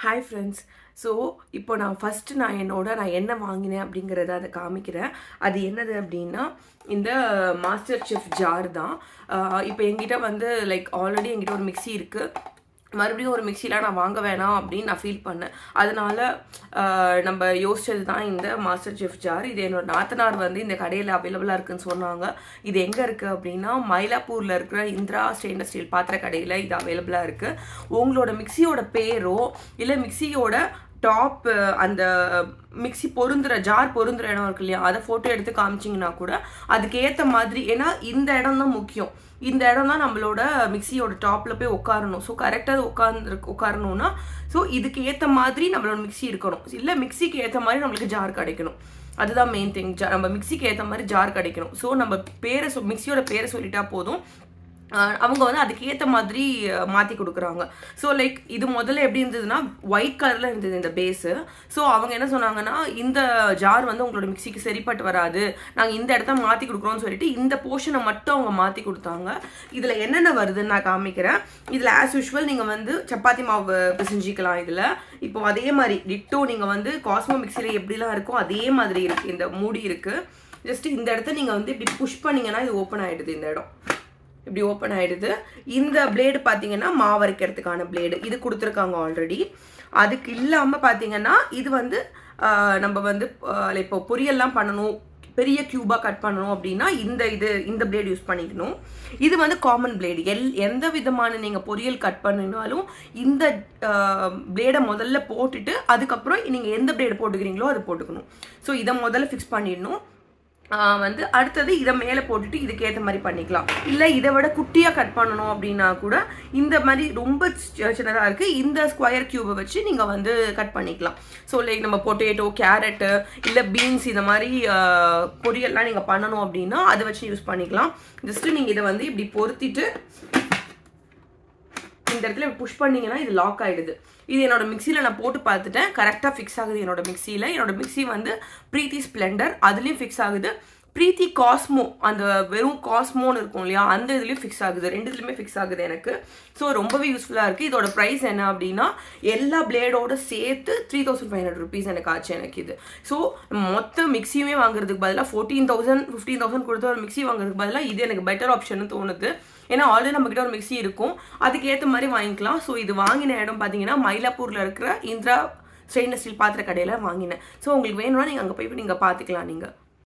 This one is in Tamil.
Hi friends. ஸோ இப்போ நான் என்ன வாங்கினேன் அப்படிங்கிறத அதை காமிக்கிறேன். அது என்னது அப்படின்னா இந்த மாஸ்டர் செஃப் ஜார் தான். இப்போ என்கிட்ட வந்து ஆல்ரெடி என்கிட்ட ஒரு மிக்ஸி இருக்குது. மறுபடியும் ஒரு மிக்சிலாம் நான் வாங்க வேணாம் அப்படின்னு நான் ஃபீல் பண்ணேன். அதனால நம்ம யோசிச்சது தான் இந்த மாஸ்டர் செஃப் ஜார். இது என்னோட நாத்தனார் வந்து இந்த கடையில் அவைலபிளாக இருக்குன்னு சொன்னாங்க. இது எங்கே இருக்குது அப்படின்னா மயிலாப்பூரில் இருக்கிற இந்திரா ஸ்டெயின்லெஸ் ஸ்டீல் பாத்திர கடையில் இது அவைலபிளாக இருக்குது. உங்களோட மிக்சியோட பேரோ இல்லை மிக்சியோட டாப் அந்த மிக்சி ஜார் பொருந்துற இடம் இருக்கு இல்லையா, அதை ஃபோட்டோ எடுத்து காமிச்சிங்கன்னா கூட அதுக்கேற்ற மாதிரி, ஏன்னா இந்த இடம் தான் முக்கியம். இந்த இடம் தான் நம்மளோட மிக்சியோட டாப்பில் போய் உட்காரணும். ஸோ கரெக்டாக உட்காரணும்னா ஸோ இதுக்கு ஏற்ற மாதிரி நம்மளோட மிக்சி இருக்கணும். இல்லை மிக்சிக்கு ஏற்ற மாதிரி நம்மளுக்கு ஜார் கிடைக்கணும். அதுதான் மெயின் திங். நம்ம மிக்சிக்கு ஏற்ற மாதிரி ஜார் கிடைக்கணும். ஸோ நம்ம மிக்சியோட பேரை சொல்லிட்டா போதும், அவங்க வந்து அதுக்கேற்ற மாதிரி மாற்றி கொடுக்குறாங்க. ஸோ இது முதல்ல எப்படி இருந்ததுன்னா ஒயிட் கலரில் இருந்தது இந்த பேஸு. ஸோ அவங்க என்ன சொன்னாங்கன்னா, இந்த ஜார் வந்து உங்களோட மிக்சிக்கு சரிப்பட்டு வராது, நாங்கள் இந்த இடத்த மாற்றி கொடுக்குறோம்னு சொல்லிட்டு இந்த போர்ஷனை மட்டும் அவங்க மாற்றி கொடுத்தாங்க. இதில் என்னென்ன வருதுன்னு நான் காமிக்கிறேன். இதில் ஆஸ் யூஷுவல் நீங்கள் வந்து சப்பாத்தி மாவு பிசைஞ்சிக்கலாம். இதில் இப்போ அதே மாதிரி டிட்டோ நீங்கள் வந்து காஸ்மோ மிக்சியில் எப்படிலாம் இருக்கோ அதே மாதிரி இருக்குது. இந்த மூடி இருக்குது. ஜஸ்ட் இந்த இடத்த நீங்கள் வந்து இப்படி புஷ் பண்ணிங்கன்னா இது ஓப்பன் ஆகிடுது. இந்த இடம் இப்படி ஓப்பன் ஆகிடுது. இந்த பிளேடு பார்த்தீங்கன்னா மாவரைக்கிறதுக்கான பிளேடு இது கொடுத்துருக்காங்க ஆல்ரெடி. அதுக்கு இல்லாமல் பார்த்தீங்கன்னா இது வந்து நம்ம வந்து இப்போ பொரியல்லாம் பண்ணணும், பெரிய க்யூபாக கட் பண்ணணும் அப்படின்னா இந்த பிளேடு யூஸ் பண்ணிக்கணும். இது வந்து காமன் பிளேடு. எந்த விதமான நீங்கள் பொரியல் கட் பண்ணினாலும் இந்த பிளேடை முதல்ல போட்டுட்டு அதுக்கப்புறம் நீங்கள் எந்த பிளேடு போட்டுக்கிறீங்களோ அது போட்டுக்கணும். ஸோ இதை முதல்ல ஃபிக்ஸ் பண்ணிடணும். வந்து அடுத்தது இதை மேலே போட்டுட்டு இதுக்கேற்ற மாதிரி பண்ணிக்கலாம். இல்லை இதை விட குட்டியாக கட் பண்ணணும் அப்படின்னா கூட இந்த மாதிரி ரொம்ப சின்னதாக இருக்குது, இந்த ஸ்கொயர் க்யூபை வச்சு நீங்கள் வந்து கட் பண்ணிக்கலாம். ஸோ நம்ம பொட்டேட்டோ, கேரட்டு, இல்லை பீன்ஸ் இந்த மாதிரி பொரியல்லாம் நீங்கள் பண்ணணும் அப்படின்னா அதை வச்சு யூஸ் பண்ணிக்கலாம். ஜஸ்ட்டு நீங்கள் இதை வந்து இப்படி பொருத்திட்டு இந்த இடத்துல புஷ் பண்ணிங்கன்னா இது லாக் ஆகிடுது. இது என்னோட மிக்சியில் நான் போட்டு பார்த்துட்டேன், கரெக்டாக ஃபிக்ஸ் ஆகுது என்னோட மிக்சியில். என்னோட மிக்சி வந்து ப்ரீத்தி ஸ்ப்ளெண்டர், அதுலேயும் ஃபிக்ஸ் ஆகுது. ப்ரீத்தி காஸ்மோ, அந்த வெறும் காஸ்மோன்னு இருக்கும் இல்லையா, அந்த இதுலேயும் ஃபிக்ஸ் ஆகுது. ரெண்டு இதுலையுமே ஃபிக்ஸ் ஆகுது எனக்கு. ஸோ ரொம்பவே யூஸ்ஃபுல்லாக இருக்குது. இதோட ப்ரைஸ் என்ன அப்படின்னா எல்லா பிளேடோட சேர்த்து 3500 rupees எனக்கு ஆச்சு எனக்கு இது. ஸோ மொத்த மிக்சியுமே வாங்குறதுக்கு பதிலாக 14,000 15,000 கொடுத்த ஒரு மிக்சி வாங்குறதுக்கு பதிலாக இது எனக்கு பெட்டர் ஆப்ஷன் தோணுது. ஏன்னா ஆல்ரெடி நம்மக்கிட்ட ஒரு மிக்சி இருக்கும், அதுக்கேற்ற மாதிரி வாங்கிக்கலாம். ஸோ இது வாங்கின இடம் பார்த்தீங்கன்னா மயிலாப்பூரில் இருக்கிற இந்திரா ஸ்டெயின்லெஸ் ஸ்டீல் பாத்திர கடையில் வாங்கினேன். ஸோ உங்களுக்கு வேணும்னா நீங்கள் அங்கே போய் நீங்கள் பார்த்துக்கலாம். நீங்கள்